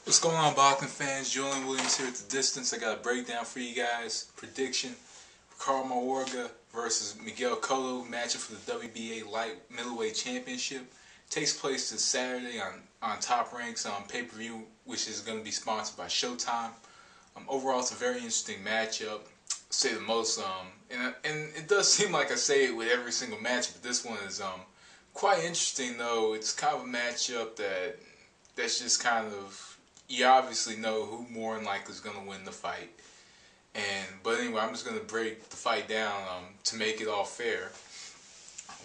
What's going on, boxing fans? Julian Williams here at the distance. I got a breakdown for you guys. Prediction: Ricardo Mayorga versus Miguel Cotto, matchup for the WBA light middleweight championship. Takes place this Saturday on Top Ranks pay-per-view, which is going to be sponsored by Showtime. Overall, it's a very interesting matchup, to say the most. And it does seem like I say it with every single match, but this one is quite interesting. Though it's kind of a matchup that's just kind of, you obviously know who more than likely is going to win the fight. But anyway, I'm just going to break the fight down to make it all fair.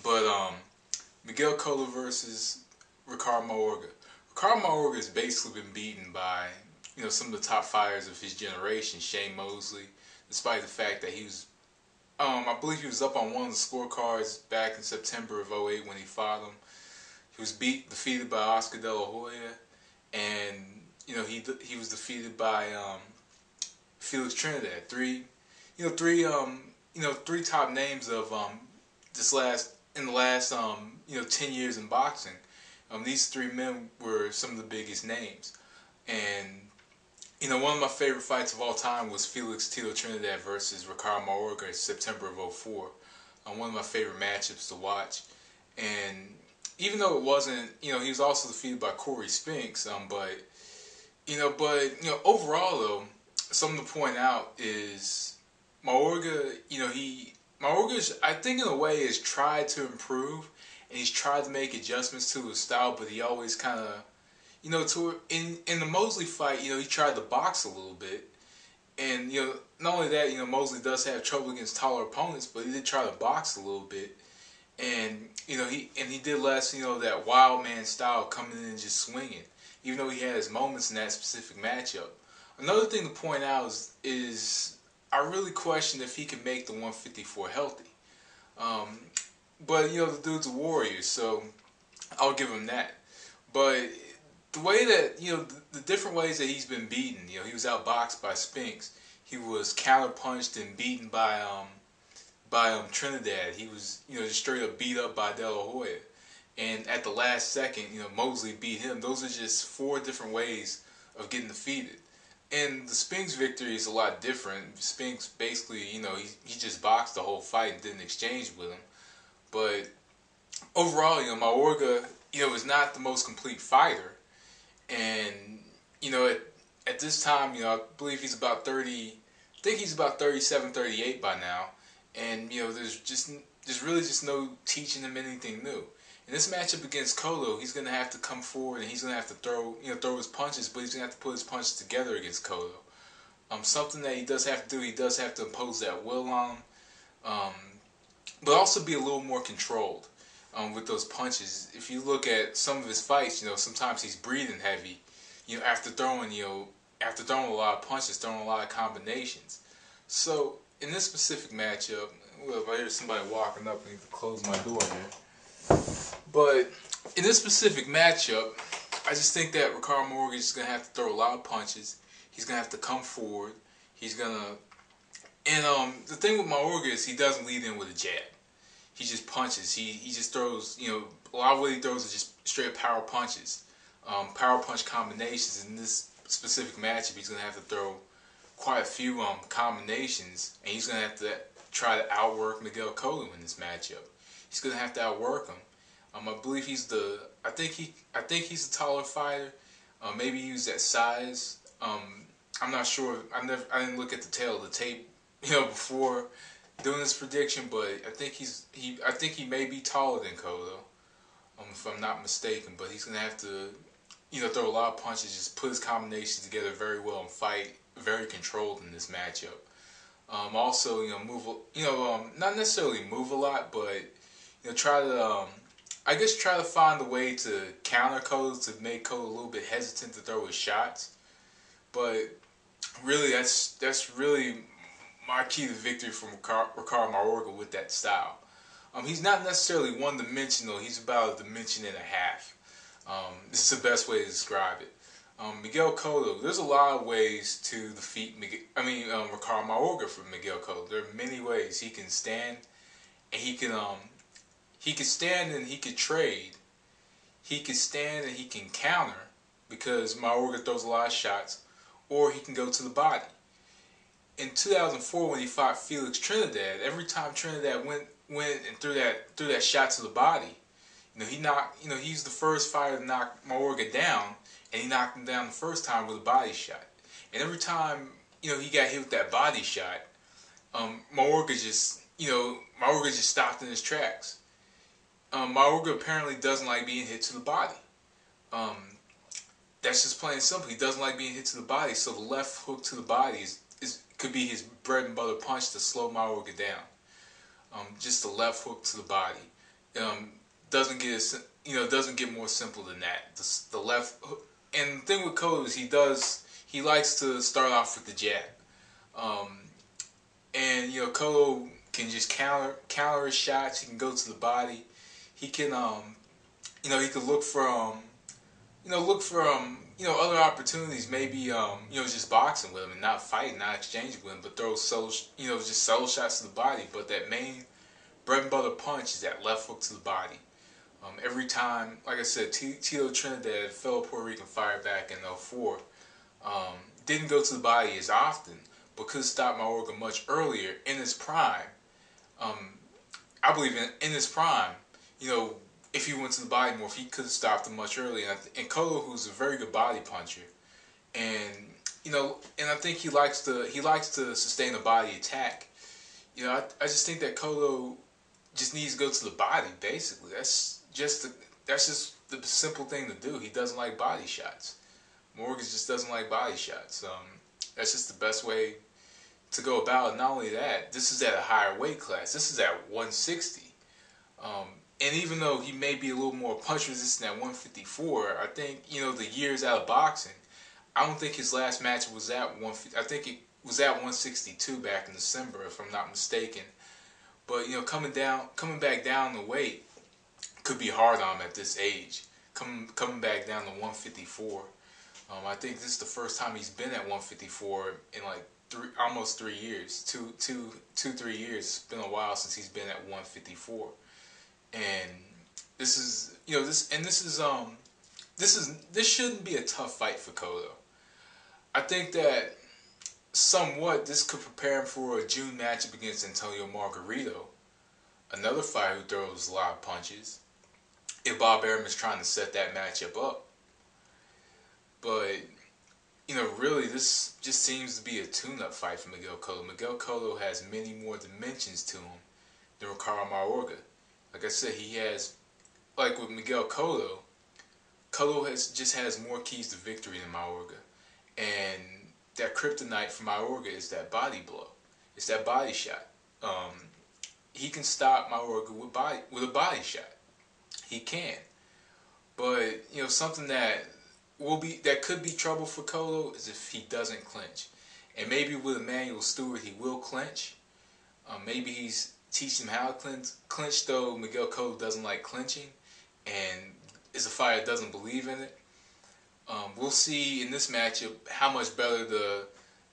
But Miguel Cotto versus Ricardo Mayorga. Ricardo Mayorga has basically been beaten by some of the top fighters of his generation, Shane Mosley, despite the fact that he was, I believe he was up on one of the scorecards back in September of '08 when he fought him. He was defeated by Oscar De La Hoya, and he was defeated by Felix Trinidad. Three top names of in the last 10 years in boxing. These three men were some of the biggest names, and one of my favorite fights of all time was Felix Tito Trinidad versus Ricardo Mayorga in September of '04. One of my favorite matchups to watch, and even though it wasn't, he was also defeated by Corey Spinks, but overall though, something to point out is Mayorga, Mayorga, I think in a way has tried to improve, and he's tried to make adjustments to his style, but he always kind of, in the Mosley fight, he tried to box a little bit, and not only that, Mosley does have trouble against taller opponents, but he did try to box a little bit, and he did less, that wild man style coming in and just swinging, even though he had his moments in that specific matchup. Another thing to point out is I really question if he can make the 154 healthy. But the dude's a warrior, so I'll give him that. But the way that the different ways that he's been beaten, he was outboxed by Spinks, he was counterpunched and beaten by Trinidad. He was just straight up beat up by De La Hoya, and at the last second, Mosley beat him. Those are just four different ways of getting defeated. And the Spinks victory is a lot different. Spinks basically, he just boxed the whole fight and didn't exchange with him. But overall, Mayorga, is not the most complete fighter. And, at this time, I believe he's about 30, I think he's about 37, 38 by now. And, there's really just no teaching him anything new. In this matchup against Cotto, he's going to have to come forward and he's going to have to throw his punches, but he's going to have to put his punches together against Cotto. Something that he does have to do, he does have to impose that will on him, but also be a little more controlled with those punches. If you look at some of his fights, sometimes he's breathing heavy, after throwing a lot of punches, throwing a lot of combinations. So in this specific matchup, well, if I hear somebody walking up, I need to close my door here. But in this specific matchup, I just think that Ricardo Mayorga is going to have to throw a lot of punches. He's going to have to come forward. He's going to... And the thing with Mayorga is he doesn't lead in with a jab. He just punches. He just throws, a lot of what he throws is just straight power punches. Power punch combinations. In this specific matchup, he's going to have to throw quite a few combinations. And he's going to have to try to outwork Miguel Cotto in this matchup. He's going to have to outwork him. I believe I think he's a taller fighter. Maybe he was that size. I'm not sure. I didn't look at the tail of the tape, before doing this prediction. But I think he may be taller than Cotto, if I'm not mistaken. But he's gonna have to, throw a lot of punches, just put his combinations together very well, and fight very controlled in this matchup. Also, move, not necessarily move a lot, but try to find a way to counter Cotto, to make Cotto a little bit hesitant to throw his shots. But really, that's really my key to victory from Ricardo Mayorga with that style. He's not necessarily one-dimensional. He's about a dimension and a half. This is the best way to describe it. Miguel Cotto, there's a lot of ways to defeat Ricardo Mayorga from Miguel Cotto. There are many ways. He can stand, and he can stand and he can trade. He can stand and he can counter, because Mayorga throws a lot of shots, or he can go to the body. In 2004, when he fought Felix Trinidad, every time Trinidad went and threw that shot to the body, he's the first fighter to knock Mayorga down, and he knocked him down the first time with a body shot. And every time he got hit with that body shot, Mayorga just stopped in his tracks. Mayorga apparently doesn't like being hit to the body. That's just plain and simple. He doesn't like being hit to the body, so the left hook to the body could be his bread and butter punch to slow Mayorga down. Just the left hook to the body. Doesn't get more simple than that. The left hook. And the thing with Cotto is he likes to start off with the jab. And Cotto can just counter his shots. He can go to the body. He can he could look for other opportunities. Maybe just boxing with him and not fighting, not exchanging with him, but throw just subtle shots to the body. But that main bread and butter punch is that left hook to the body. Every time, like I said, Tito Trinidad, fellow Puerto Rican fighter back in 2004, didn't go to the body as often, but could stop Mayorga much earlier in his prime. I believe in his prime, if he went to the body more, if he could have stopped him much earlier. And Cotto, who's a very good body puncher, and I think he likes to sustain a body attack. I just think that Cotto just needs to go to the body. Basically, that's just the simple thing to do. He doesn't like body shots. Mayorga just doesn't like body shots. That's just the best way to go about it. Not only that, this is at a higher weight class. This is at 160. And even though he may be a little more punch resistant at 154, I think, the years out of boxing, I don't think his last match was at 150. I think it was at 162 back in December, if I'm not mistaken. But, coming back down the weight could be hard on him at this age. Coming back down to 154. I think this is the first time he's been at 154 in like almost 3 years. 3 years. It's been a while since he's been at 154. And this shouldn't be a tough fight for Cotto. I think that somewhat this could prepare him for a June matchup against Antonio Margarito, another fighter who throws a lot of punches, if Bob Arum is trying to set that matchup up. But really, this just seems to be a tune-up fight for Miguel Cotto. Miguel Cotto has many more dimensions to him than Ricardo Mayorga. Like I said, he has, like with Miguel Cotto, Cotto has more keys to victory than Mayorga. And that kryptonite for Mayorga is that body blow. It's that body shot. He can stop Mayorga with a body shot. He can. But, something that could be trouble for Cotto is if he doesn't clinch. And maybe with Emmanuel Stewart he will clinch. Maybe he's teaching him how to clinch, though Miguel Cotto doesn't like clinching and is a fighter that doesn't believe in it. We'll see in this matchup how much better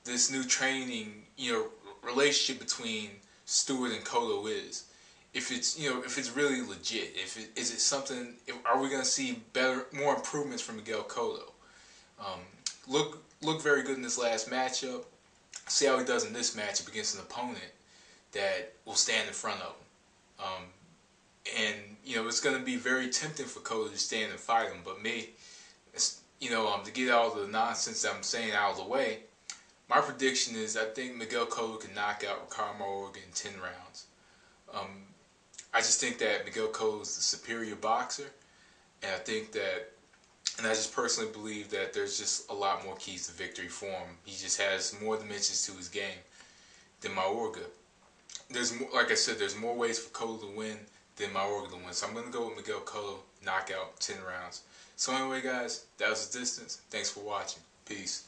this new training relationship between Stewart and Cotto is. If it's really legit. Is it something? Are we going to see more improvements from Miguel Cotto? Look very good in this last matchup. See how he does in this matchup against an opponent that will stand in front of him. And it's going to be very tempting for Cotto to stand and fight him. But me, to get all the nonsense that I'm saying out of the way, my prediction is I think Miguel Cotto can knock out Ricardo Mayorga in 10 rounds. I just think that Miguel Cotto is the superior boxer, and I just personally believe that there's just a lot more keys to victory for him. He just has more dimensions to his game than Mayorga. Like I said, there's more ways for Cotto to win than Mayorga to win. So I'm going to go with Miguel Cotto, knockout, 10 rounds. So anyway, guys, that was the distance. Thanks for watching. Peace.